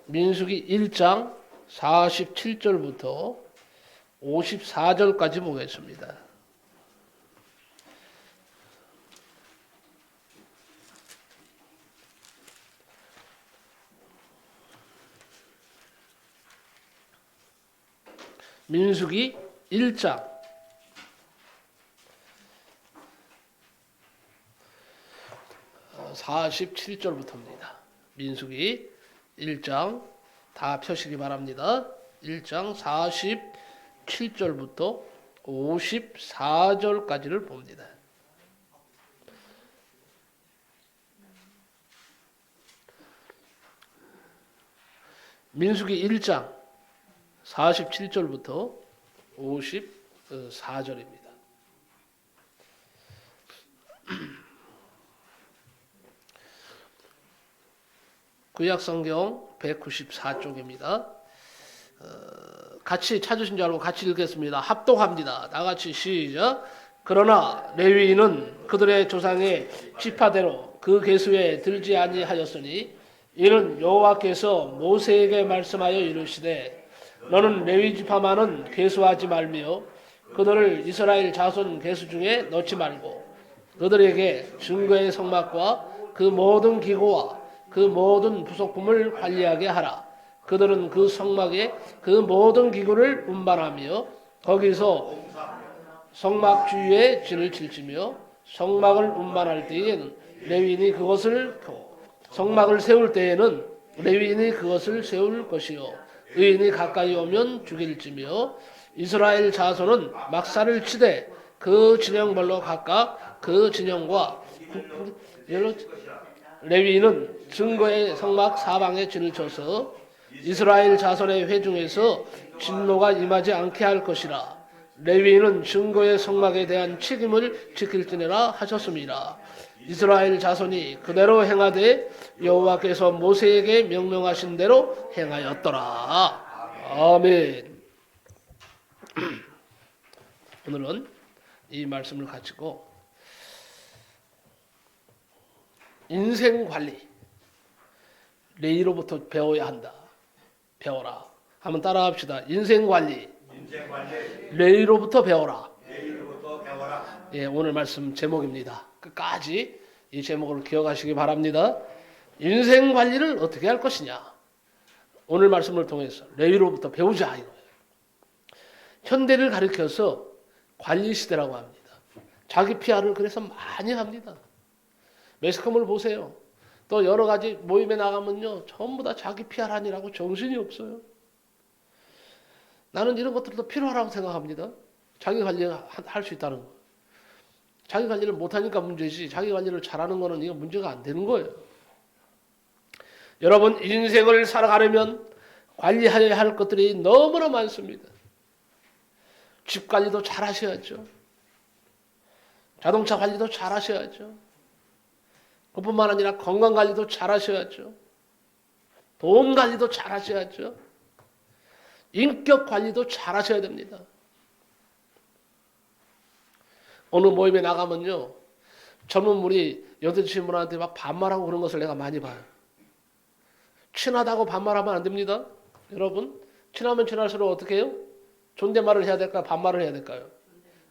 민수기 1장 47절부터 54절까지 보겠습니다. 민수기 1장 47절부터입니다. 민수기 1장 다 펴시기 바랍니다. 1장 47절부터 54절까지를 봅니다. 민수기 1장 47절부터 54절입니다. 구약성경 194쪽입니다. 같이 찾으신 줄 알고 같이 읽겠습니다. 합독합니다. 다같이 시작. 그러나 레위인은 그들의 조상의 지파대로 그 계수에 들지 아니하였으니 이는 여호와께서 모세에게 말씀하여 이르시되 너는 레위 지파만은 계수하지 말며 그들을 이스라엘 자손 계수 중에 넣지 말고 그들에게 증거의 성막과 그 모든 기구와 그 모든 부속품을 관리하게 하라. 그들은 그 성막에 그 모든 기구를 운반하며 거기서 성막 주위에 진을 칠지며 성막을 운반할 때에는 레위인이 그것을 펴고 성막을 세울 때에는 레위인이 그것을 세울 것이요 의인이 가까이 오면 죽일지며 이스라엘 자손은 막사를 치되 그 진영별로 각각 그 진영과 레위인은 증거의 성막 사방에 진을 쳐서 이스라엘 자손의 회중에서 진노가 임하지 않게 할 것이라. 레위인은 증거의 성막에 대한 책임을 지킬지니라 하셨습니다. 이스라엘 자손이 그대로 행하되 여호와께서 모세에게 명령하신 대로 행하였더라. 아멘. 오늘은 이 말씀을 가지고 인생 관리 레위로부터 배워야 한다. 배워라. 한번 따라합시다. 인생 관리 레위로부터 배워라. 예, 오늘 말씀 제목입니다. 끝까지 이 제목을 기억하시기 바랍니다. 인생 관리를 어떻게 할 것이냐. 오늘 말씀을 통해서 레위로부터 배우자 이거예요. 현대를 가리켜서 관리 시대라고 합니다. 자기 PR을 그래서 많이 합니다. 매스컴을 보세요. 또 여러 가지 모임에 나가면요. 전부 다 자기 PR 하느라고 정신이 없어요. 나는 이런 것들도 필요하다고 생각합니다. 자기 관리를 할 수 있다는 거. 자기 관리를 못하니까 문제지 자기 관리를 잘하는 거는 이거 문제가 안 되는 거예요. 여러분 인생을 살아가려면 관리해야 할 것들이 너무나 많습니다. 집 관리도 잘 하셔야죠. 자동차 관리도 잘 하셔야죠. 그뿐만 아니라 건강 관리도 잘 하셔야죠. 돈 관리도 잘 하셔야죠. 인격 관리도 잘 하셔야 됩니다. 어느 모임에 나가면요. 젊은 분이 여덟 친구한테 막 반말하고 그런 것을 내가 많이 봐요. 친하다고 반말하면 안 됩니다. 여러분, 친하면 친할수록 어떻게 해요? 존댓말을 해야 될까요? 반말을 해야 될까요?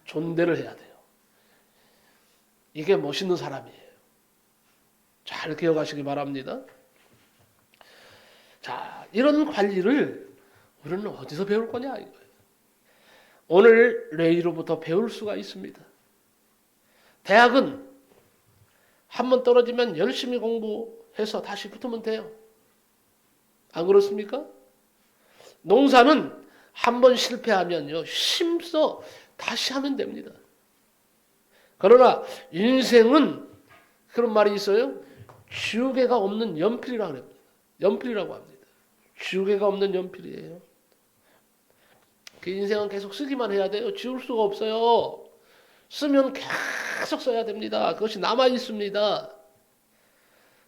존대를 해야 돼요. 이게 멋있는 사람이에요. 잘 기억하시기 바랍니다. 자, 이런 관리를 우리는 어디서 배울 거냐 이거예요. 오늘 레위로부터 배울 수가 있습니다. 대학은 한번 떨어지면 열심히 공부해서 다시 붙으면 돼요. 안 그렇습니까? 농사는 한번 실패하면요. 힘써 다시 하면 됩니다. 그러나 인생은 그런 말이 있어요. 지우개가 없는 연필이라고 합니다. 연필이라고 합니다. 지우개가 없는 연필이에요. 그 인생은 계속 쓰기만 해야 돼요. 지울 수가 없어요. 쓰면 계속 써야 됩니다. 그것이 남아 있습니다.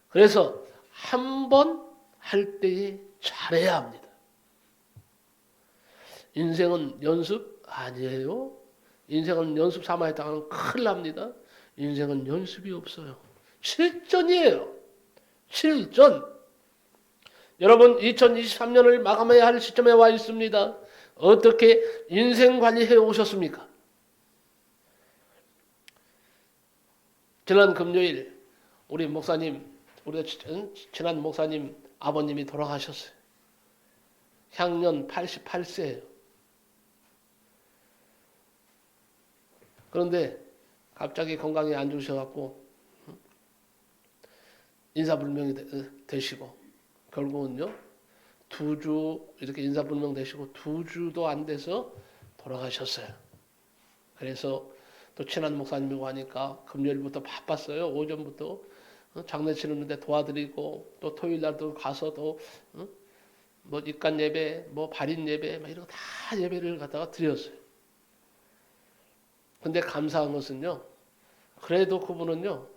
그래서 한 번 할 때에 잘해야 합니다. 인생은 연습 아니에요. 인생은 연습 삼아 했다가는 큰일 납니다. 인생은 연습이 없어요. 실전이에요. 실전. 여러분 2023년을 마감해야 할 시점에 와 있습니다. 어떻게 인생 관리해 오셨습니까? 지난 금요일 우리 목사님, 우리 지난 목사님 아버님이 돌아가셨어요. 향년 88세예요. 그런데 갑자기 건강이 안 좋으셔갖고 인사불명이 되시고 결국은요 2주 이렇게 인사불명 되시고 2주도 안 돼서 돌아가셨어요. 그래서 또 친한 목사님이고 하니까 금요일부터 바빴어요. 오전부터 장례 치르는데 도와드리고 또 토요일 날도 가서 또 뭐 입간 예배, 뭐 발인 예배, 막 이런 거 다 예배를 갖다가 드렸어요. 근데 감사한 것은요, 그래도 그분은요,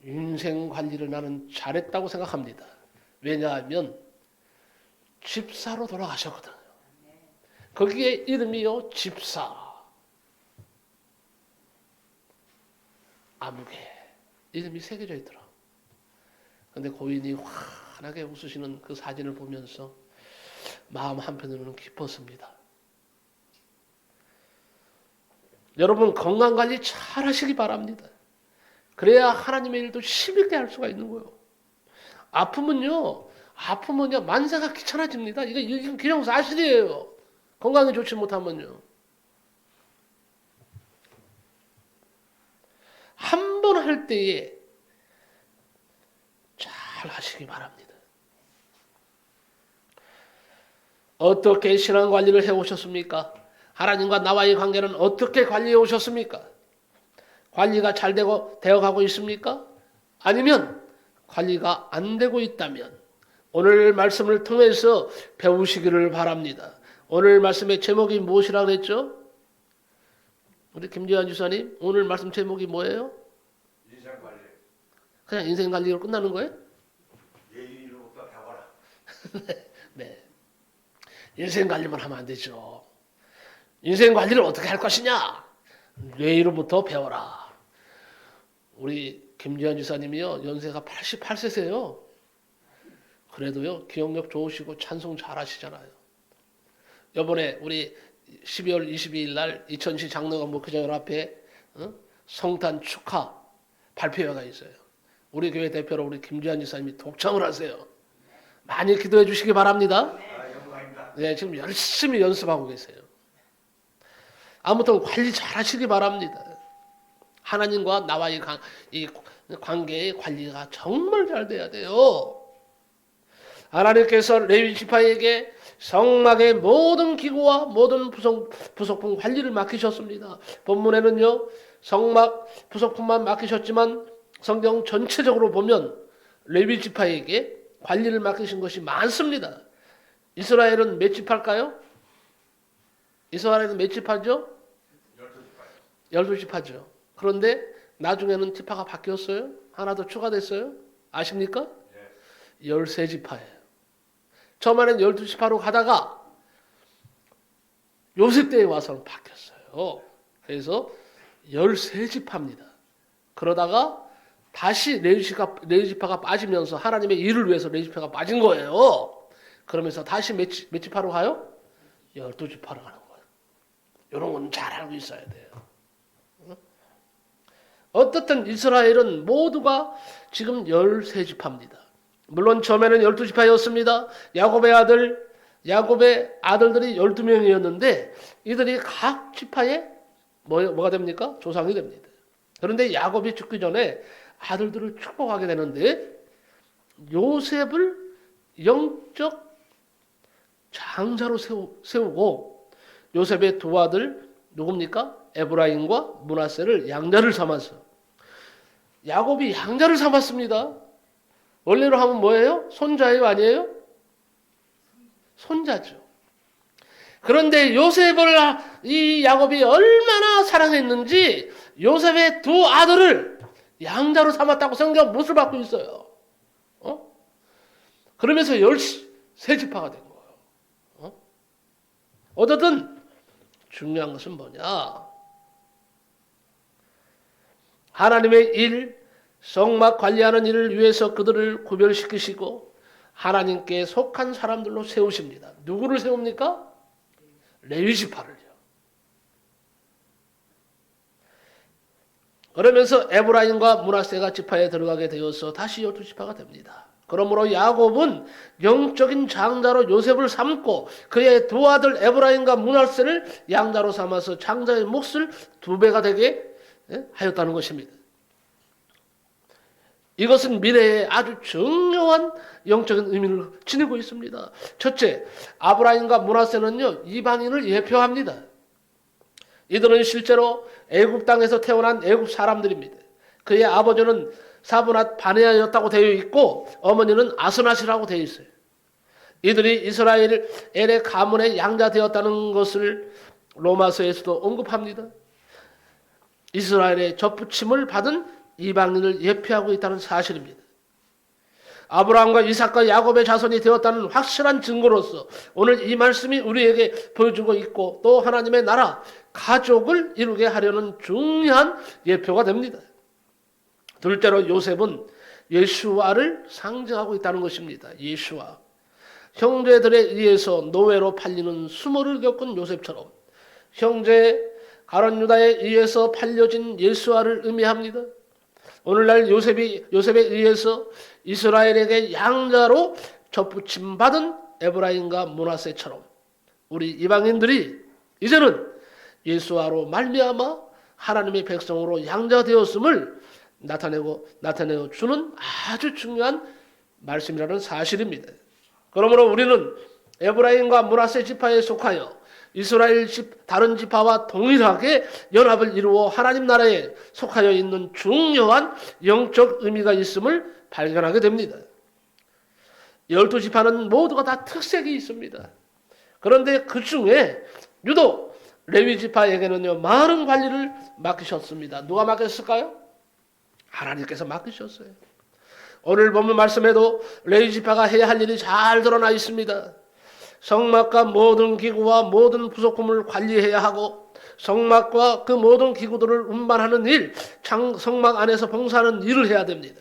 인생 관리를 나는 잘했다고 생각합니다. 왜냐하면 집사로 돌아가셨거든요. 거기에 이름이요, 집사. 암흑에 이름이 새겨져 있더라. 근데 고인이 환하게 웃으시는 그 사진을 보면서 마음 한편으로는 기뻤습니다. 여러분 건강관리 잘 하시기 바랍니다. 그래야 하나님의 일도 힘있게 할 수가 있는 거예요. 아프면요 만사가 귀찮아집니다. 이건 그냥 사실이에요. 건강이 좋지 못하면요. 한 번 할 때에 잘 하시기 바랍니다. 어떻게 신앙관리를 해오셨습니까? 하나님과 나와의 관계는 어떻게 관리해 오셨습니까? 관리가 잘 되어가고 있습니까? 아니면 관리가 안 되고 있다면 오늘 말씀을 통해서 배우시기를 바랍니다. 오늘 말씀의 제목이 무엇이라고 했죠? 우리 김지환 주사님 오늘 말씀 제목이 뭐예요? 인생관리. 그냥 인생관리로 끝나는 거예요? 예의로부터 배워라. 네. 인생관리만 하면 안 되죠. 인생관리를 어떻게 할 것이냐? 뇌로부터 배워라. 우리 김지환 지사님이요 연세가 88세세요. 그래도요 기억력 좋으시고 찬송 잘하시잖아요. 이번에 우리 12월 22일 날 이천시 장로관 목회자들 앞에 성탄 축하 발표회가 있어요. 우리 교회 대표로 우리 김지환 지사님이 독창을 하세요. 많이 기도해 주시기 바랍니다. 영광입니다. 네, 지금 열심히 연습하고 계세요. 아무튼 관리 잘 하시기 바랍니다. 하나님과 나와의 이 관계의 관리가 정말 잘 돼야 돼요. 하나님께서 레위 지파에게 성막의 모든 기구와 모든 부속품 관리를 맡기셨습니다. 본문에는요, 성막 부속품만 맡기셨지만 성경 전체적으로 보면 레위 지파에게 관리를 맡기신 것이 많습니다. 이스라엘은 몇 지파일까요? 이스라엘은 몇 지파죠? 12지파죠. 그런데 나중에는 지파가 바뀌었어요. 하나 더 추가됐어요. 아십니까? 13지파예요. 처음에는 12지파로 가다가 요셉 때에 와서는 바뀌었어요. 그래서 13지파입니다. 그러다가 다시 레위지파가 빠지면서 하나님의 일을 위해서 레위지파가 빠진 거예요. 그러면서 다시 몇 지파로 가요? 12지파로 가는 거예요. 이런 건 잘 알고 있어야 돼요. 어떻든 이스라엘은 모두가 지금 13지파입니다. 물론 처음에는 12지파였습니다. 야곱의 아들들이 12명이었는데 이들이 각 지파에 뭐가 됩니까? 조상이 됩니다. 그런데 야곱이 죽기 전에 아들들을 축복하게 되는데 요셉을 영적 장자로 세우고 요셉의 두 아들 누굽니까? 에브라임과 므낫세를 양자를 삼았어. 야곱이 양자를 삼았습니다. 원래로 하면 뭐예요? 손자예요? 아니에요? 손자죠. 그런데 요셉을 이 야곱이 얼마나 사랑했는지 요셉의 두 아들을 양자로 삼았다고 성경 못을 받고 있어요. 그러면서 13지파가 된 거예요. 어쨌든 중요한 것은 뭐냐? 하나님의 일, 성막 관리하는 일을 위해서 그들을 구별시키시고 하나님께 속한 사람들로 세우십니다. 누구를 세웁니까? 레위 지파를요. 그러면서 에브라임과 므낫세가 지파에 들어가게 되어서 다시 12지파가 됩니다. 그러므로 야곱은 영적인 장자로 요셉을 삼고 그의 두 아들 에브라임과 므낫세를 양자로 삼아서 장자의 몫을 2배가 되게 하였다는 것입니다. 이것은 미래에 아주 중요한 영적인 의미를 지니고 있습니다. 첫째, 아브라임과 므낫세는요, 이방인을 예표합니다. 이들은 실제로 애굽 땅에서 태어난 애굽 사람들입니다. 그의 아버지는 사브낫 바네아였다고 되어 있고 어머니는 아스낫이라고 되어 있어요. 이들이 이스라엘의 가문의 양자되었다는 것을 로마서에서도 언급합니다. 이스라엘의 접붙임을 받은 이방인을 예표하고 있다는 사실입니다. 아브라함과 이삭과 야곱의 자손이 되었다는 확실한 증거로서 오늘 이 말씀이 우리에게 보여주고 있고 또 하나님의 나라, 가족을 이루게 하려는 중요한 예표가 됩니다. 둘째로 요셉은 예수와를 상징하고 있다는 것입니다. 예수와. 형제들에 의해서 노예로 팔리는 수모를 겪은 요셉처럼 형제 가룟 유다에 의해서 팔려진 예수와를 의미합니다. 오늘날 요셉에 의해서 이스라엘에게 양자로 접붙임 받은 에브라임과 므낫세처럼 우리 이방인들이 이제는 예수와로 말미암아 하나님의 백성으로 양자되었음을 나타내어 주는 아주 중요한 말씀이라는 사실입니다. 그러므로 우리는 에브라임과 므낫세 지파에 속하여 이스라엘 다른 지파와 동일하게 연합을 이루어 하나님 나라에 속하여 있는 중요한 영적 의미가 있음을 발견하게 됩니다. 12지파는 모두가 다 특색이 있습니다. 그런데 그 중에 유독 레위 지파에게는요, 많은 관리를 맡기셨습니다. 누가 맡겼을까요? 하나님께서 맡기셨어요. 오늘 본문 말씀에도 레위 지파가 해야 할 일이 잘 드러나 있습니다. 성막과 모든 기구와 모든 부속품을 관리해야 하고 성막과 그 모든 기구들을 운반하는 일, 성막 안에서 봉사하는 일을 해야 됩니다.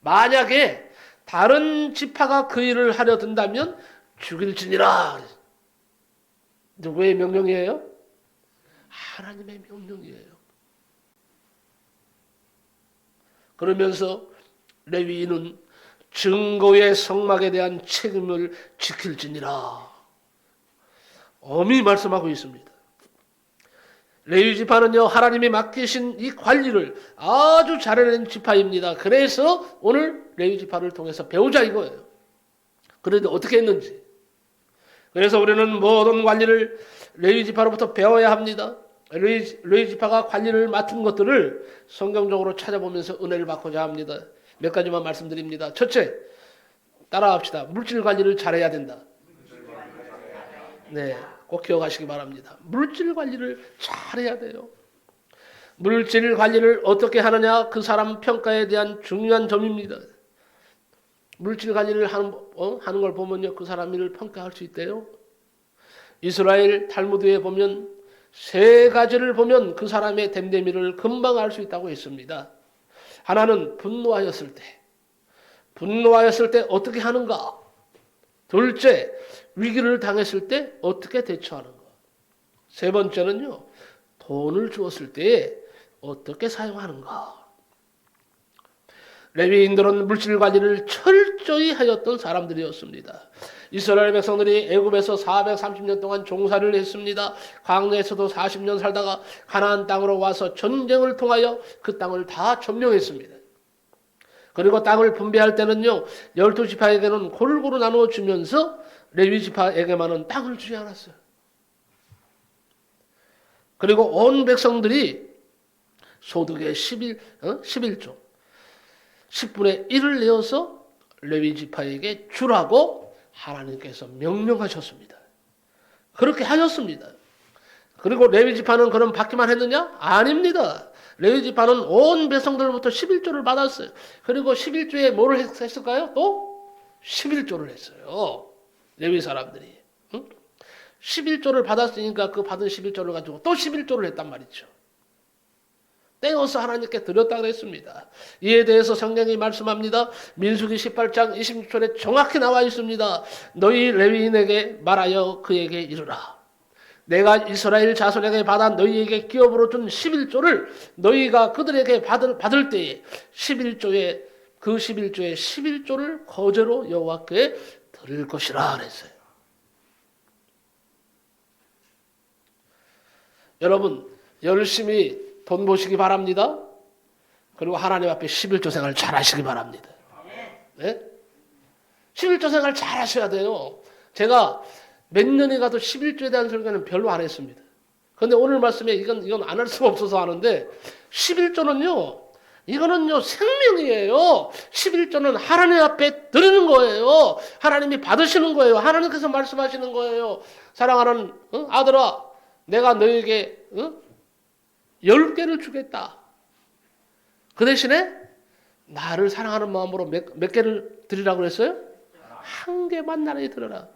만약에 다른 지파가 그 일을 하려 든다면 죽일지니라. 누구의 명령이에요? 하나님의 명령이에요. 그러면서 레위인은 증거의 성막에 대한 책임을 지킬지니라. 엄히 말씀하고 있습니다. 레위 지파는요, 하나님이 맡기신 이 관리를 아주 잘해낸 지파입니다. 그래서 오늘 레위 지파를 통해서 배우자 이거예요. 그런데 어떻게 했는지. 그래서 우리는 모든 관리를 레위 지파로부터 배워야 합니다. 레위 지파가 관리를 맡은 것들을 성경적으로 찾아보면서 은혜를 받고자 합니다. 몇 가지만 말씀드립니다. 첫째, 따라합시다. 물질 관리를 잘해야 된다. 네, 꼭 기억하시기 바랍니다. 물질 관리를 잘해야 돼요. 물질 관리를 어떻게 하느냐, 그 사람 평가에 대한 중요한 점입니다. 물질 관리를 하는 걸 보면요, 그 사람 일을 평가할 수 있대요. 이스라엘 탈무드에 보면 3가지를 보면 그 사람의 됨됨이를 금방 알 수 있다고 했습니다. 하나는 분노하였을 때 어떻게 하는가? 둘째, 위기를 당했을 때 어떻게 대처하는가? 세 번째는요, 돈을 주었을 때 어떻게 사용하는가? 레위인들은 물질 관리를 철저히 하였던 사람들이었습니다. 이스라엘 백성들이 애굽에서 430년 동안 종살이를 했습니다. 광야에서도 40년 살다가 가나안 땅으로 와서 전쟁을 통하여 그 땅을 다 점령했습니다. 그리고 땅을 분배할 때는요, 12지파에게는 골고루 나누어 주면서 레위 지파에게만은 땅을 주지 않았어요. 그리고 온 백성들이 소득의 11조 10분의 1을 내어서 레위 지파에게 주라고 하나님께서 명령하셨습니다. 그렇게 하셨습니다. 그리고 레위 지파는 그럼 받기만 했느냐? 아닙니다. 레위 지파는 온 백성들로부터 11조를 받았어요. 그리고 11조에 뭐를 했을까요? 또 11조를 했어요. 레위 사람들이. 11조를 받았으니까 그 받은 11조를 가지고 또 11조를 했단 말이죠. 떼어서 하나님께 드렸다 그랬습니다. 이에 대해서 성경이 말씀합니다. 민수기 18장 26절에 정확히 나와 있습니다. 너희 레위인에게 말하여 그에게 이르라. 내가 이스라엘 자손에게 받아 너희에게 기업으로 준 11조를 너희가 그들에게 받을 때에 11조의 그 11조의 11조를 거제로 여호와께 드릴 것이라 그랬어요. 여러분 열심히 돈 모시기 바랍니다. 그리고 하나님 앞에 11조 생활 잘 하시기 바랍니다. 네? 11조 생활 잘 하셔야 돼요. 제가 몇 년이 가도 11조에 대한 설교는 별로 안 했습니다. 그런데 오늘 말씀에 이건 안 할 수가 없어서 하는데 11조는요. 이거는요 생명이에요. 11조는 하나님 앞에 드리는 거예요. 하나님이 받으시는 거예요. 하나님께서 말씀하시는 거예요. 사랑하는 아들아 내가 너에게 10개를 주겠다. 그 대신에 나를 사랑하는 마음으로 몇 개를 드리라고 그랬어요? 한 개만 나를 드려라.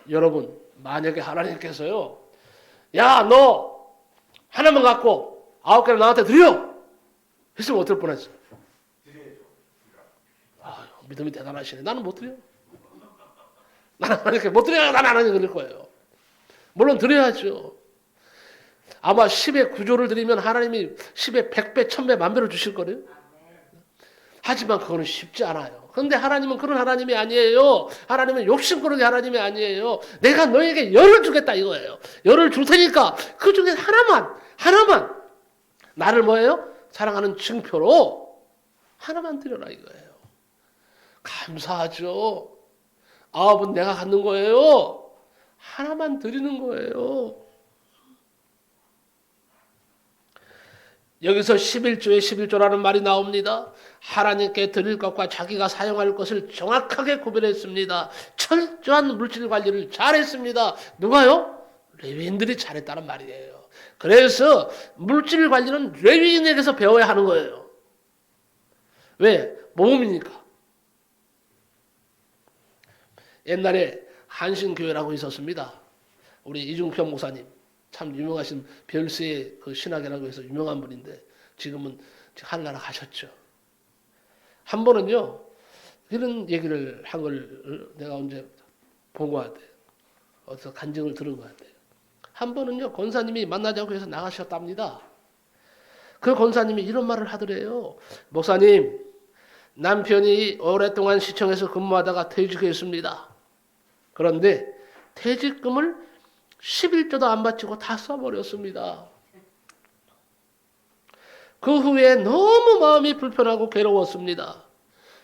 여러분 만약에 하나님께서요 야 너 하나만 갖고 9개를 나한테 드려 했으면 어떨 뻔했어? 믿음이 대단하시네. 나는 못 드려. 나는 하나님께 못 드려. 나는 하나님 그럴 거예요. 물론 드려야죠. 아마 10의 9조를 드리면 하나님이 10의 100배, 1000배, 만배를 주실 거래요. 하지만 그거는 쉽지 않아요. 그런데 하나님은 그런 하나님이 아니에요. 하나님은 욕심꾸러기 하나님이 아니에요. 내가 너에게 열을 주겠다 이거예요. 열을 줄 테니까 그 중에 하나만 나를 뭐예요? 사랑하는 증표로 하나만 드려라 이거예요. 감사하죠. 9은 내가 갖는 거예요. 하나만 드리는 거예요. 여기서 11조에 11조라는 말이 나옵니다. 하나님께 드릴 것과 자기가 사용할 것을 정확하게 구별했습니다. 철저한 물질 관리를 잘했습니다. 누가요? 레위인들이 잘했다는 말이에요. 그래서 물질 관리는 레위인에게서 배워야 하는 거예요. 왜? 모험이니까. 옛날에 한신교회라고 있었습니다. 우리 이중평 목사님. 참 유명하신 별세의 그 신학이라고 해서 유명한 분인데 지금은 하늘나라 가셨죠. 한 번은요 이런 얘기를 한 걸 내가 언제 본 것 같아요. 어디서 간증을 들은 것 같아요. 한 번은요 권사님이 만나자고 해서 나가셨답니다. 그 권사님이 이런 말을 하더래요. 목사님 남편이 오랫동안 시청에서 근무하다가 퇴직했습니다. 그런데 퇴직금을 11조도 안 바치고 다 써버렸습니다. 그 후에 너무 마음이 불편하고 괴로웠습니다.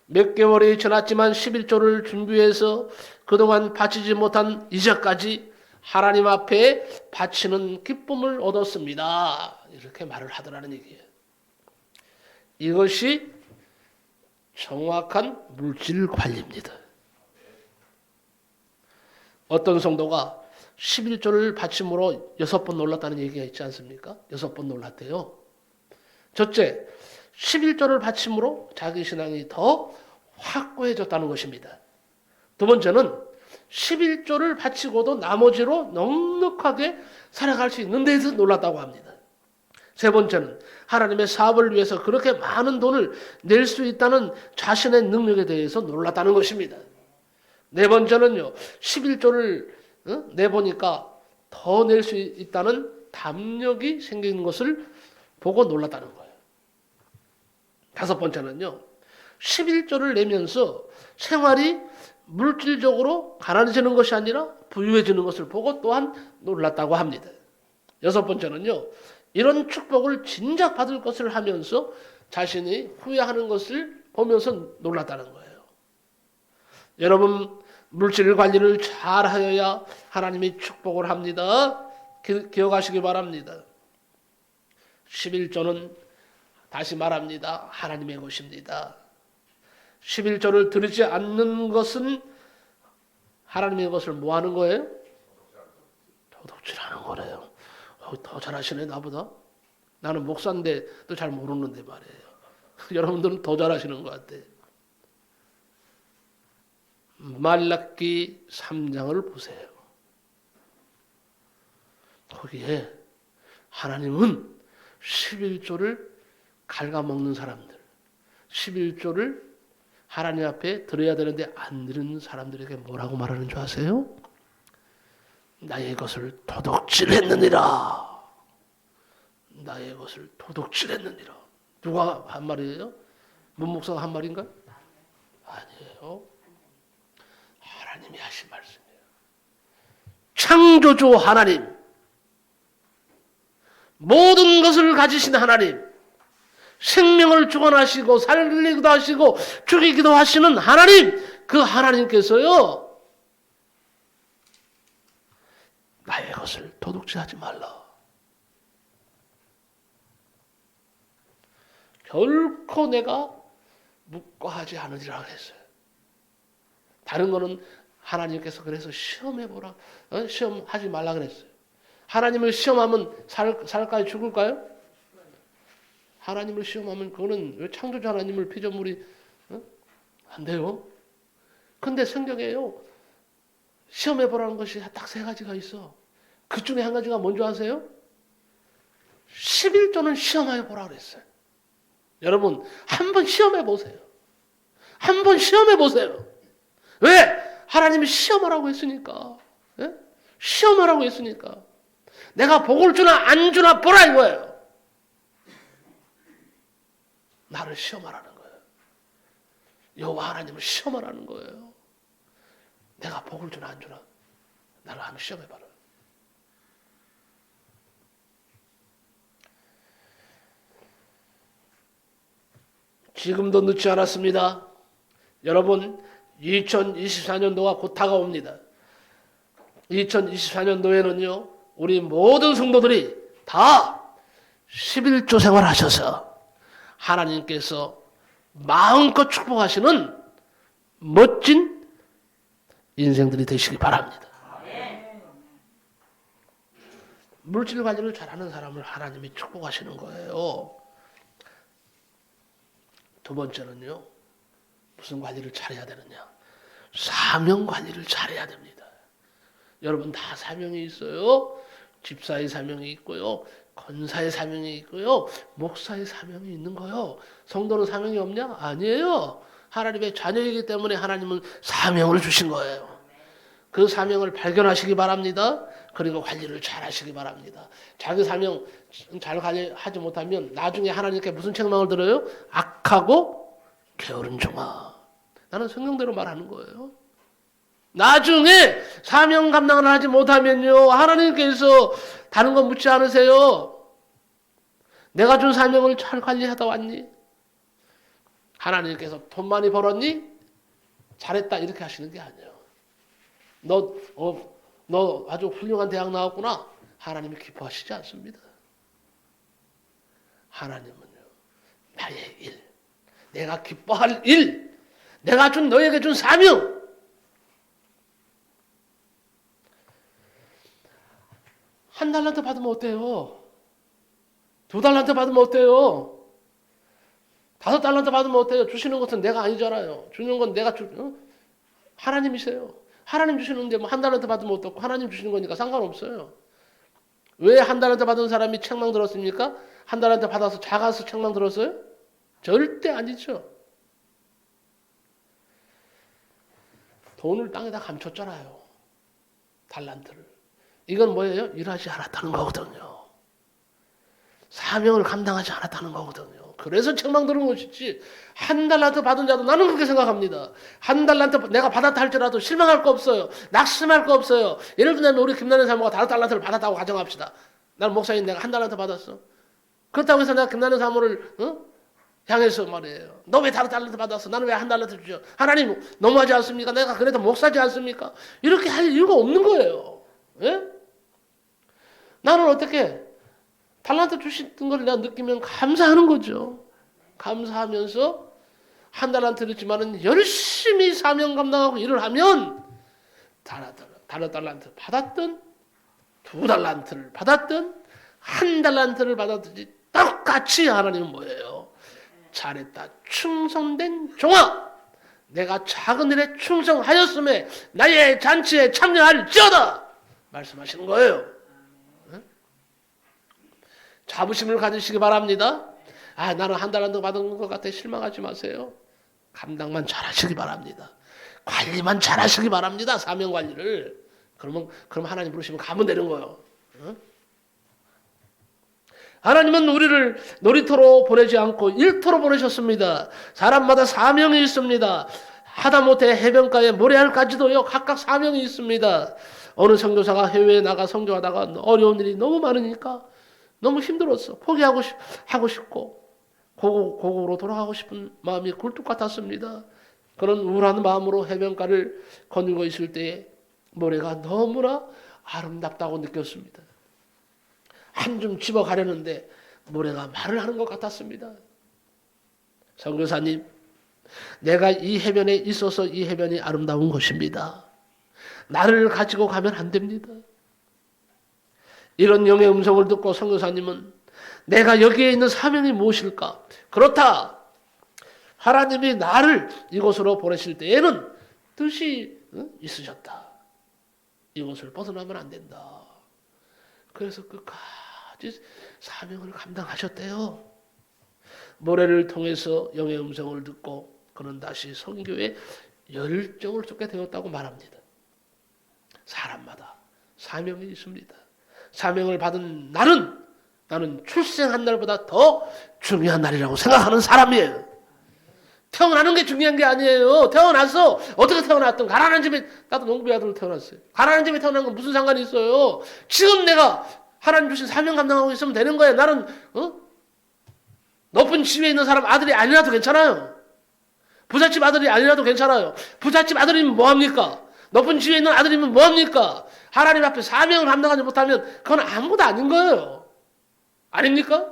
몇 개월이 지났지만 11조를 준비해서 그동안 바치지 못한 이자까지 하나님 앞에 바치는 기쁨을 얻었습니다. 이렇게 말을 하더라는 얘기예요. 이것이 정확한 물질 관리입니다. 어떤 성도가 11조를 바침으로 6번 놀랐다는 얘기가 있지 않습니까? 6번 놀랐대요. 첫째, 11조를 바침으로 자기 신앙이 더 확고해졌다는 것입니다. 두 번째는 11조를 바치고도 나머지로 넉넉하게 살아갈 수 있는 데에서 놀랐다고 합니다. 세 번째는 하나님의 사업을 위해서 그렇게 많은 돈을 낼 수 있다는 자신의 능력에 대해서 놀랐다는 것입니다. 네 번째는요, 11조를 내보니까 더 낼 수 있다는 담력이 생기는 것을 보고 놀랐다는 거예요. 다섯 번째는요, 11조를 내면서 생활이 물질적으로 가난해지는 것이 아니라 부유해지는 것을 보고 또한 놀랐다고 합니다. 여섯 번째는요, 이런 축복을 진작 받을 것을 하면서 자신이 후회하는 것을 보면서 놀랐다는 거예요. 여러분, 물질 관리를 잘 하여야 하나님이 축복을 합니다. 기억하시기 바랍니다. 11조는 다시 말합니다. 하나님의 것입니다. 11조를 드리지 않는 것은 하나님의 것을 뭐 하는 거예요? 도둑질하는 거래요. 더 잘하시네 나보다. 나는 목사인데 또 잘 모르는데 말이에요. 여러분들은 더 잘하시는 것 같아요. 말라기 3장을 보세요. 거기에 하나님은 11조를 갉아먹는 사람들, 11조를 하나님 앞에 드려야 되는데 안 드리는 사람들에게 뭐라고 말하는 줄 아세요? 나의 것을 도둑질했느니라. 나의 것을 도둑질했느니라. 누가 한 말이에요? 문 목사가 한 말인가? 아니에요. 하나님이 하신 말씀이에요. 창조주 하나님, 모든 것을 가지신 하나님, 생명을 주관하시고 살리기도 하시고 죽이기도 하시는 하나님, 그 하나님께서요, 나의 것을 도둑질하지 말라. 결코 내가 묵과하지 않으리라 그랬어요. 다른 거는 하나님께서 그래서 시험해보라, 시험하지 말라 그랬어요. 하나님을 시험하면 살까요? 죽을까요? 하나님을 시험하면 그거는 왜 창조주 하나님을 피조물이 안 돼요. 근데 성경에요, 시험해보라는 것이 딱 세 가지가 있어. 그 중에 한 가지가 뭔지 아세요? 11조는 시험해보라 그랬어요. 여러분 한번 시험해보세요. 한번 시험해보세요. 왜? 하나님이 시험하라고 했으니까. 예? 시험하라고 했으니까. 내가 복을 주나 안 주나 보라 이거예요. 나를 시험하라는 거예요. 여호와 하나님을 시험하라는 거예요. 내가 복을 주나 안 주나 나를 한번 시험해봐라. 지금도 늦지 않았습니다. 여러분 2024년도가 곧 다가옵니다. 2024년도에는요 우리 모든 성도들이 다 11조 생활하셔서 하나님께서 마음껏 축복하시는 멋진 인생들이 되시기 바랍니다. 물질 관리를 잘하는 사람을 하나님이 축복하시는 거예요. 두 번째는요, 무슨 관리를 잘해야 되느냐? 사명 관리를 잘해야 됩니다. 여러분 다 사명이 있어요. 집사의 사명이 있고요, 권사의 사명이 있고요, 목사의 사명이 있는 거요. 성도는 사명이 없냐? 아니에요. 하나님의 자녀이기 때문에 하나님은 사명을 주신 거예요. 그 사명을 발견하시기 바랍니다. 그리고 관리를 잘 하시기 바랍니다. 자기 사명 잘 관리하지 못하면 나중에 하나님께 무슨 책망을 들어요? 악하고 게으른 종아. 나는 성경대로 말하는 거예요. 나중에 사명 감당을 하지 못하면요, 하나님께서 다른 거 묻지 않으세요. 내가 준 사명을 잘 관리하다 왔니? 하나님께서 돈 많이 벌었니? 잘했다 이렇게 하시는 게 아니에요. 너 아주 훌륭한 대학 나왔구나. 하나님이 기뻐하시지 않습니다. 하나님은요, 나의 일, 내가 기뻐할 일, 내가 너에게 준 사명, 한 달란트 받으면 어때요? 2달란트 받으면 어때요? 5달란트 받으면 어때요? 주시는 것은 내가 아니잖아요. 주는 건 내가 하나님이세요. 하나님 주시는데 뭐 1달란트 받으면 어떻고, 하나님 주시는 거니까 상관없어요. 왜 1달란트 받은 사람이 책망 들었습니까? 1달란트 받아서 작아서 책망 들었어요? 절대 아니죠. 돈을 땅에다 감췄잖아요. 달란트를. 이건 뭐예요? 일하지 않았다는 거거든요. 사명을 감당하지 않았다는 거거든요. 그래서 책망 들은 것이지, 1달란트 받은 자도 나는 그렇게 생각합니다. 1달란트 내가 받았다 할지라도 실망할 거 없어요. 낙심할 거 없어요. 예를 들면 우리 김나는 사모가 5달란트를 받았다고 가정합시다. 나는 목사님 내가 1달란트 받았어. 그렇다고 해서 내가 김나는 사모를 향해서 말이에요, 너 왜 5달란트 받았어? 나는 왜 1달란트 주죠? 하나님 너무하지 않습니까? 내가 그래도 목사지 않습니까? 이렇게 할 이유가 없는 거예요. 예? 나는 어떻게 달란트 주신 걸 내가 느끼면 감사하는 거죠. 감사하면서 1달란트 했지만은 열심히 사명 감당하고 일을 하면 5달란트 받았든 2달란트를 받았든 1달란트를 받았든지 똑같이 하나님은 뭐예요? 잘했다, 충성된 종아, 내가 작은 일에 충성하였음에 나의 잔치에 참여할지어다 말씀하시는 거예요. 자부심을 가지시기 바랍니다. 나는 한 달 안 더 받은 것 같아. 실망하지 마세요. 감당만 잘하시기 바랍니다. 관리만 잘하시기 바랍니다. 사명 관리를. 그럼 하나님 부르시면 가면 되는 거예요. 어? 하나님은 우리를 놀이터로 보내지 않고 일터로 보내셨습니다. 사람마다 사명이 있습니다. 하다못해 해변가에 모래알까지도요, 각각 사명이 있습니다. 어느 선교사가 해외에 나가 선교하다가 어려운 일이 너무 많으니까 너무 힘들었어. 하고 싶고 고국으로 돌아가고 싶은 마음이 굴뚝 같았습니다. 그런 우울한 마음으로 해변가를 거닐고 있을 때에 모래가 너무나 아름답다고 느꼈습니다. 한 줌 집어가려는데 모래가 말을 하는 것 같았습니다. 선교사님, 내가 이 해변에 있어서 이 해변이 아름다운 것입니다. 나를 가지고 가면 안 됩니다. 이런 영의 음성을 듣고 선교사님은 내가 여기에 있는 사명이 무엇일까? 그렇다. 하나님이 나를 이곳으로 보내실 때에는 뜻이 있으셨다. 이곳을 벗어나면 안 된다. 그래서 끝까지 사명을 감당하셨대요. 모래를 통해서 영의 음성을 듣고 그는 다시 선교에 열정을 쏟게 되었다고 말합니다. 사람마다 사명이 있습니다. 사명을 받은 나는 출생한 날보다 더 중요한 날이라고 생각하는 사람이에요. 태어나는 게 중요한 게 아니에요. 태어나서 어떻게 태어났든 가난한 집에, 나도 농부의 아들로 태어났어요. 가난한 집에 태어난 건 무슨 상관이 있어요. 지금 내가 하나님 주신 사명 감당하고 있으면 되는 거예요. 나는 높은 지위에 있는 사람 아들이 아니라도 괜찮아요. 부잣집 아들이 아니라도 괜찮아요. 부잣집 아들이면 뭐합니까? 높은 지위에 있는 아들이면 뭐합니까? 하나님 앞에 사명을 감당하지 못하면 그건 아무것도 아닌 거예요. 아닙니까?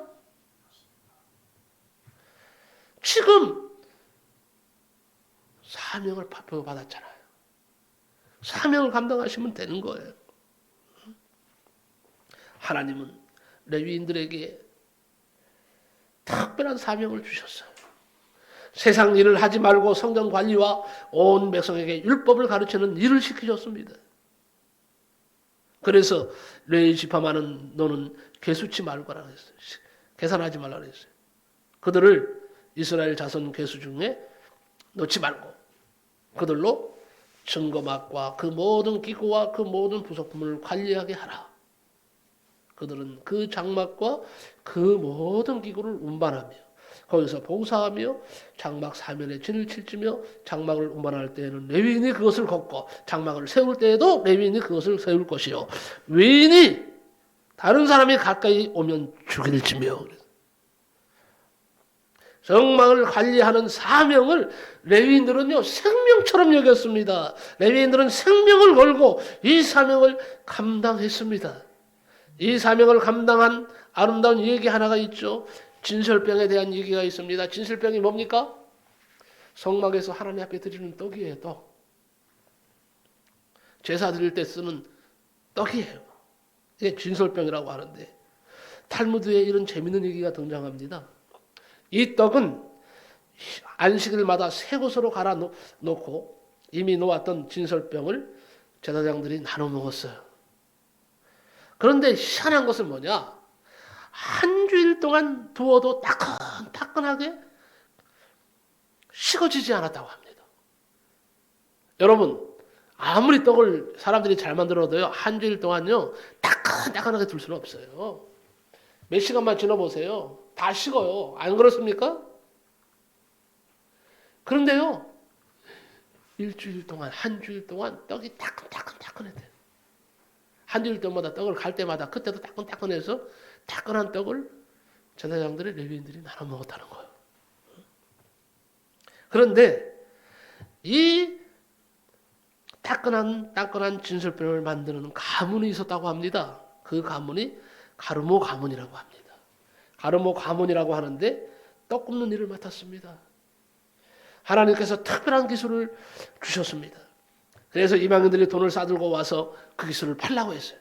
지금 사명을 받았잖아요. 사명을 감당하시면 되는 거예요. 하나님은 레위인들에게 특별한 사명을 주셨어요. 세상 일을 하지 말고 성전 관리와 온 백성에게 율법을 가르치는 일을 시키셨습니다. 그래서 레위 지파만은 너는 계수치 말거라 그랬어요. 계산하지 말라 그랬어요. 그들을 이스라엘 자손 계수 중에 놓지 말고 그들로 증거막과 그 모든 기구와 그 모든 부속품을 관리하게 하라. 그들은 그 장막과 그 모든 기구를 운반하며 거기서 봉사하며 장막 사면에 진을 칠지며 장막을 운반할 때에는 레위인이 그것을 걷고 장막을 세울 때에도 레위인이 그것을 세울 것이요 외인이 다른 사람이 가까이 오면 죽일지며. 장막을 관리하는 사명을 레위인들은요 생명처럼 여겼습니다. 레위인들은 생명을 걸고 이 사명을 감당했습니다. 이 사명을 감당한 아름다운 얘기 하나가 있죠. 진설병에 대한 얘기가 있습니다. 진설병이 뭡니까? 성막에서 하나님 앞에 드리는 떡이에요. 떡. 제사 드릴 때 쓰는 떡이에요. 이게 진설병이라고 하는데 탈무드에 이런 재미있는 얘기가 등장합니다. 이 떡은 안식일마다 새 곳으로 갈아 놓고 이미 놓았던 진설병을 제사장들이 나눠 먹었어요. 그런데 희한한 것은 뭐냐? 한 주일 동안 두어도 따끈따끈하게 식어지지 않았다고 합니다. 여러분, 아무리 떡을 사람들이 잘 만들어도요, 한 주일 동안요, 따끈따끈하게 둘 수는 없어요. 몇 시간만 지나보세요. 다 식어요. 안 그렇습니까? 그런데요, 일주일 동안, 한 주일 동안 떡이 따끈따끈해야 돼요. 한 주일 동안마다 떡을 갈 때마다 그때도 따끈따끈해서 따끈한 떡을 제사장들의 레위인들이 나눠 먹었다는 거예요. 그런데 이 따끈한 진설병을 만드는 가문이 있었다고 합니다. 그 가문이 가르모 가문이라고 합니다. 가르모 가문이라고 하는데 떡 굽는 일을 맡았습니다. 하나님께서 특별한 기술을 주셨습니다. 그래서 이방인들이 돈을 싸들고 와서 그 기술을 팔라고 했어요.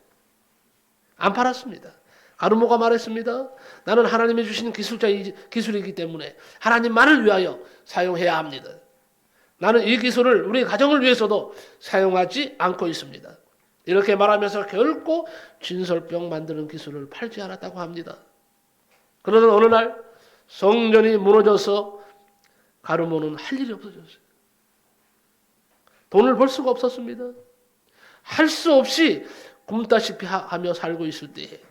안 팔았습니다. 가르모가 말했습니다. 나는 하나님이 주신 기술이기 때문에 하나님만을 위하여 사용해야 합니다. 나는 이 기술을 우리 가정을 위해서도 사용하지 않고 있습니다. 이렇게 말하면서 결코 진설병 만드는 기술을 팔지 않았다고 합니다. 그러던 어느 날 성전이 무너져서 가르모는 할 일이 없어졌어요. 돈을 벌 수가 없었습니다. 할 수 없이 굶다시피 하며 살고 있을 때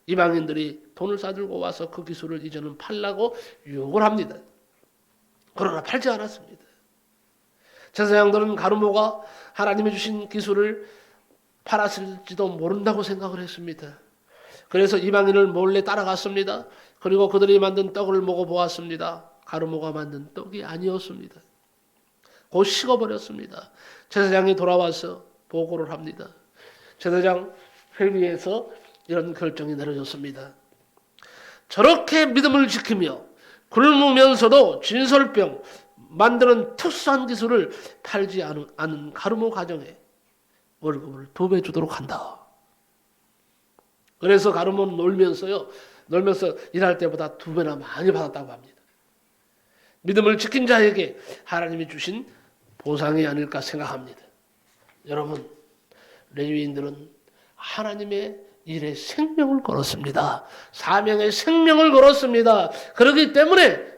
이방인들이 돈을 싸들고 와서 그 기술을 이제는 팔라고 유혹을 합니다. 그러나 팔지 않았습니다. 제사장들은 가르모가 하나님이 주신 기술을 팔았을지도 모른다고 생각을 했습니다. 그래서 이방인을 몰래 따라갔습니다. 그리고 그들이 만든 떡을 먹어보았습니다. 가르모가 만든 떡이 아니었습니다. 곧 식어버렸습니다. 제사장이 돌아와서 보고를 합니다. 제사장 회의에서 이런 결정이 내려졌습니다. 저렇게 믿음을 지키며 굶으면서도 진설병 만드는 특수한 기술을 팔지 않은 가르모 가정에 월급을 2배 주도록 한다. 그래서 가르모는 놀면서 일할 때보다 2배나 많이 받았다고 합니다. 믿음을 지킨 자에게 하나님이 주신 보상이 아닐까 생각합니다. 여러분, 레위인들은 하나님의 일에 생명을 걸었습니다. 사명에 생명을 걸었습니다. 그렇기 때문에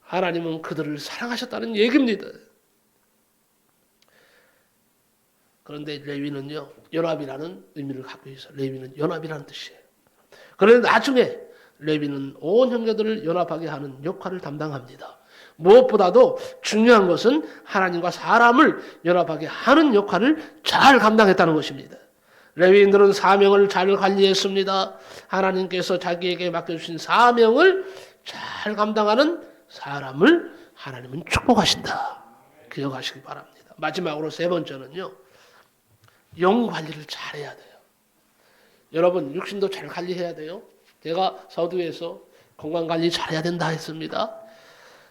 하나님은 그들을 사랑하셨다는 얘기입니다. 그런데 레위는요, 연합이라는 의미를 갖고 있어요. 레위는 연합이라는 뜻이에요. 그런데 나중에 레위는 온 형제들을 연합하게 하는 역할을 담당합니다. 무엇보다도 중요한 것은 하나님과 사람을 연합하게 하는 역할을 잘 감당했다는 것입니다. 레위인들은 사명을 잘 관리했습니다. 하나님께서 자기에게 맡겨주신 사명을 잘 감당하는 사람을 하나님은 축복하신다. 기억하시기 바랍니다. 마지막으로 3번째는요. 영 관리를 잘해야 돼요. 여러분 육신도 잘 관리해야 돼요. 제가 서두에서 건강관리 잘해야 된다 했습니다.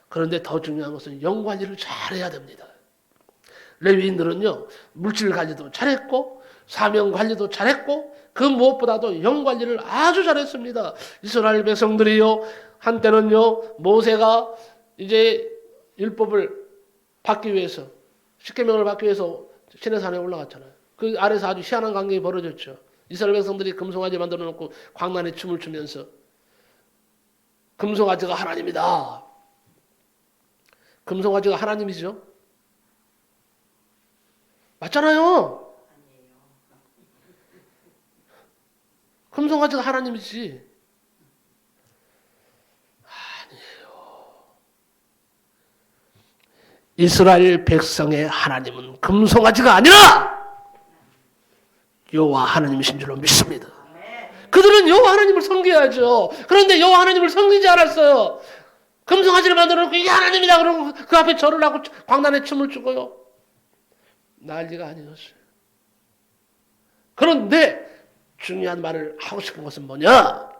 그런데 더 중요한 것은 영 관리를 잘해야 됩니다. 레위인들은요. 물질 관리도 잘했고 사명 관리도 잘했고 그 무엇보다도 영 관리를 아주 잘했습니다. 이스라엘 백성들이요. 한때는요. 모세가 이제 율법을 받기 위해서 십계명을 받기 위해서 시내산에 올라갔잖아요. 그 아래서 아주 희한한 광경이 벌어졌죠. 이스라엘 백성들이 금송아지 만들어 놓고 광란에 춤을 추면서 금송아지가 하나님이다. 금송아지가 하나님이죠. 맞잖아요. 금송아지가 하나님이지. 아니에요. 이스라엘 백성의 하나님은 금송아지가 아니라 여호와 하나님이신 줄로 믿습니다. 그들은 여호와 하나님을 섬겨야죠. 그런데 여호와 하나님을 섬기지 않았어요. 금송아지를 만들어 놓고 이게 하나님이다 그러고 그 앞에 절을 하고 광란에 춤을 추고요. 난리가 아니었어요. 그런데 중요한 말을 하고 싶은 것은 뭐냐?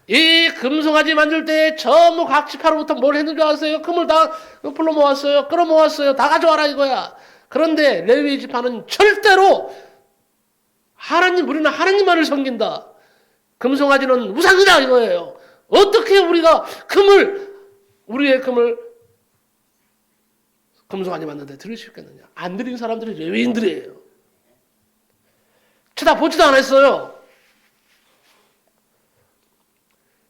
이 금송아지 만들 때 전부 각 지파로부터 뭘 했는 줄 아세요? 금을 다 불러 모았어요. 끌어 모았어요. 다 가져와라 이거야. 그런데 레위 지파는 절대로 하나님, 우리는 하나님만을 섬긴다. 금송아지는 우상이다 이거예요. 어떻게 우리가 우리의 금을 금송아지 만드는데 드릴 수 있겠느냐? 안 드린 사람들이 레위인들이에요. 쳐다보지도 않았어요.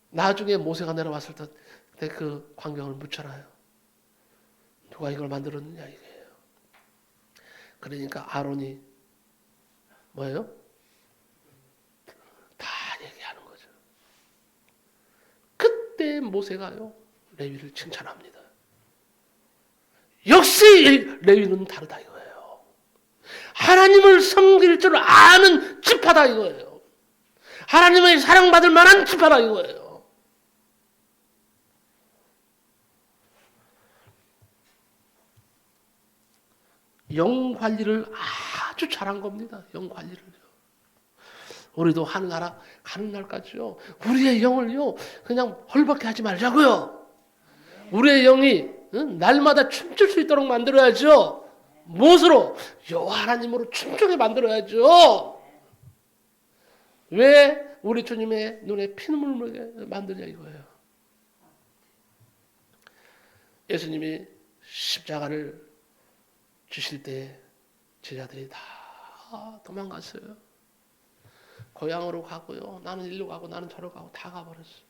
나중에 모세가 내려왔을 때 그 광경을 묻잖아요. 누가 이걸 만들었느냐 이게요. 그러니까 아론이 뭐예요? 다 얘기하는 거죠. 그때 모세가요 레위를 칭찬합니다. 역시 레위는 다르다 이거예요. 하나님을 섬길 줄 아는 지파다 이거예요. 하나님의 사랑받을 만한 지파다 이거예요. 영 관리를 아주 잘한 겁니다. 영 관리를요. 우리도 하늘나라 가는 날까지요. 우리의 영을요. 그냥 헐벗게 하지 말자고요. 우리의 영이 날마다 춤출 수 있도록 만들어야죠. 무엇으로? 여호와 하나님으로 춤추게 만들어야죠. 왜 우리 주님의 눈에 피눈물 물게 만드냐 이거예요. 예수님이 십자가를 주실 때 제자들이 다 도망갔어요. 고향으로 가고요. 나는 일로 가고 나는 저로 가고 다 가버렸어요.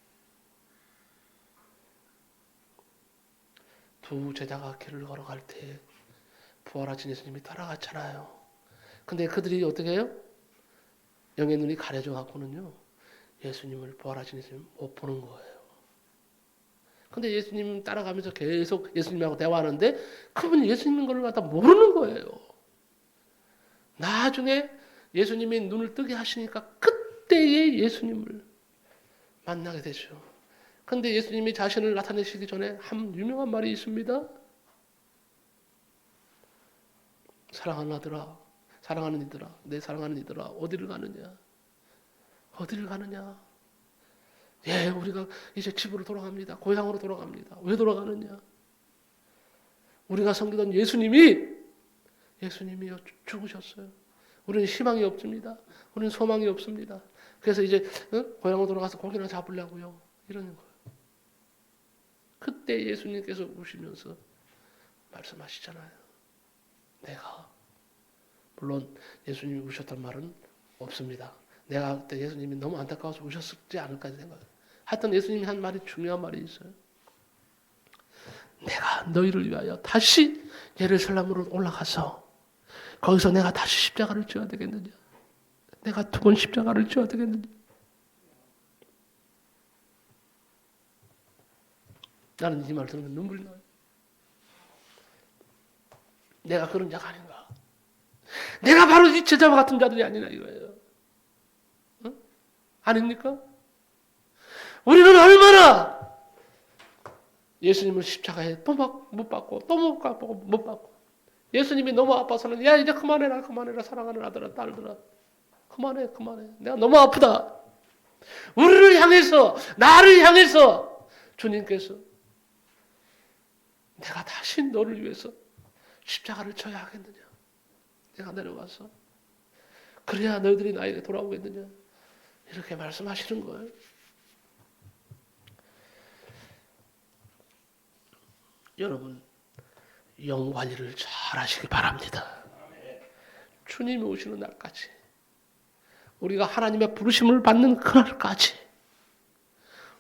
두 제자가 길을 걸어갈 때 부활하신 예수님이 따라갔잖아요. 근데 그들이 어떻게 해요? 영의 눈이 가려져 갖고는요, 예수님을, 부활하신 예수님 못 보는 거예요. 근데 예수님 따라가면서 계속 예수님하고 대화하는데 그분 예수님 걸 갖다 모르는 거예요. 나중에 예수님이 눈을 뜨게 하시니까 그때의 예수님을 만나게 되죠. 근데 예수님이 자신을 나타내시기 전에 한 유명한 말이 있습니다. 사랑하는 아들아, 사랑하는 이들아, 내 사랑하는 이들아, 어디를 가느냐? 어디를 가느냐? 예, 우리가 이제 집으로 돌아갑니다. 고향으로 돌아갑니다. 왜 돌아가느냐? 우리가 섬기던 예수님이요, 죽으셨어요. 우리는 희망이 없습니다. 우리는 소망이 없습니다. 그래서 이제 고향으로 돌아가서 고기나 잡으려고요. 이러는 거예요. 그때 예수님께서 우시면서 말씀하시잖아요. 내가, 물론 예수님이 우셨단 말은 없습니다. 내가 그때 예수님이 너무 안타까워서 우셨지 않을까 생각해요. 하여튼 예수님이 한 말이 중요한 말이 있어요. 내가 너희를 위하여 다시 예루살렘으로 올라가서 거기서 내가 다시 십자가를 져야 되겠느냐? 내가 두 번 십자가를 져야 되겠느냐? 나는 이 말 들으면 눈물이 나요. 내가 그런 자가 아닌가? 내가 바로 이 제자와 같은 자들이 아니라 이거예요. 응? 아닙니까? 우리는 얼마나 예수님을 십자가에 또 못 받고 또 못 받고 예수님이 너무 아파서는 야 이제 그만해라 사랑하는 아들아 딸들아 그만해 내가 너무 아프다. 우리를 향해서 나를 향해서 주님께서 내가 다시 너를 위해서 십자가를 져야 하겠느냐? 내가 내려가서 그래야 너희들이 나에게 돌아오겠느냐? 이렇게 말씀하시는 거예요. 여러분 영 관리를 잘 하시기 바랍니다. 주님이 오시는 날까지 우리가 하나님의 부르심을 받는 그날까지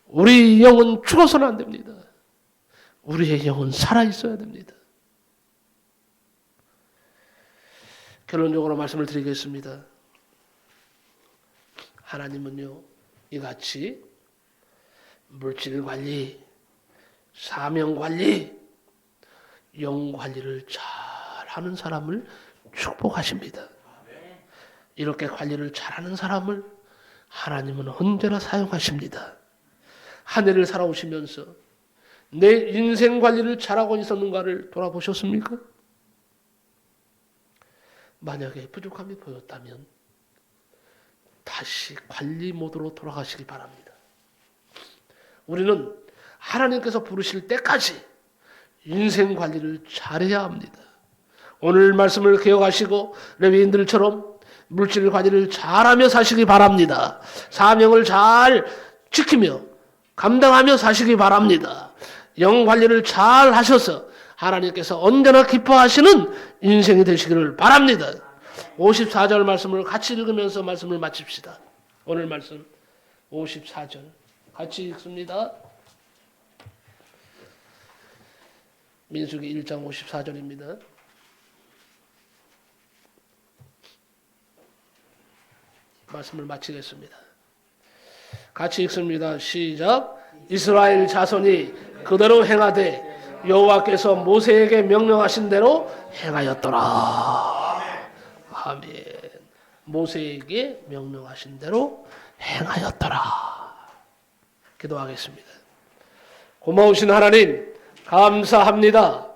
우리 영은 죽어서는 안 됩니다. 우리의 영은 살아있어야 됩니다. 결론적으로 말씀을 드리겠습니다. 하나님은요, 이같이 물질 관리, 사명 관리, 영 관리를 잘 하는 사람을 축복하십니다. 이렇게 관리를 잘하는 사람을 하나님은 언제나 사용하십니다. 한 해를 살아오시면서 내 인생 관리를 잘하고 있었는가를 돌아보셨습니까? 만약에 부족함이 보였다면 다시 관리 모드로 돌아가시기 바랍니다. 우리는 하나님께서 부르실 때까지 인생 관리를 잘해야 합니다. 오늘 말씀을 기억하시고 레위인들처럼 물질 관리를 잘하며 사시기 바랍니다. 사명을 잘 지키며 감당하며 사시기 바랍니다. 영 관리를 잘 하셔서 하나님께서 언제나 기뻐하시는 인생이 되시기를 바랍니다. 54절 말씀을 같이 읽으면서 말씀을 마칩시다. 오늘 말씀 54절 같이 읽습니다. 민수기 1장 54절입니다. 말씀을 마치겠습니다. 같이 읽습니다. 시작. 이스라엘 자손이 그대로 행하되 여호와께서 모세에게 명령하신 대로 행하였더라. 아멘. 모세에게 명령하신 대로 행하였더라. 기도하겠습니다. 고마우신 하나님 감사합니다.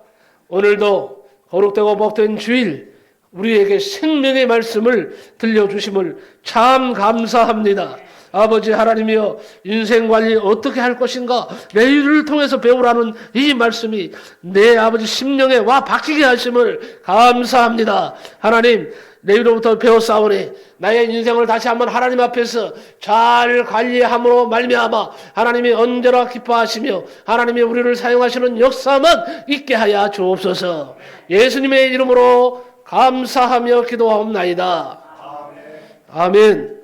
오늘도 거룩되고 복된 주일 우리에게 생명의 말씀을 들려주심을 참 감사합니다. 아버지 하나님이여, 인생관리 어떻게 할 것인가 레위를 통해서 배우라는 이 말씀이 내 아버지 심령에 와 박히게 하심을 감사합니다. 하나님, 레위로부터 배웠사오니 나의 인생을 다시 한번 하나님 앞에서 잘 관리함으로 말미암아 하나님이 언제나 기뻐하시며 하나님이 우리를 사용하시는 역사만 있게 하여 주옵소서. 예수님의 이름으로 감사하며 기도하옵나이다. 아멘.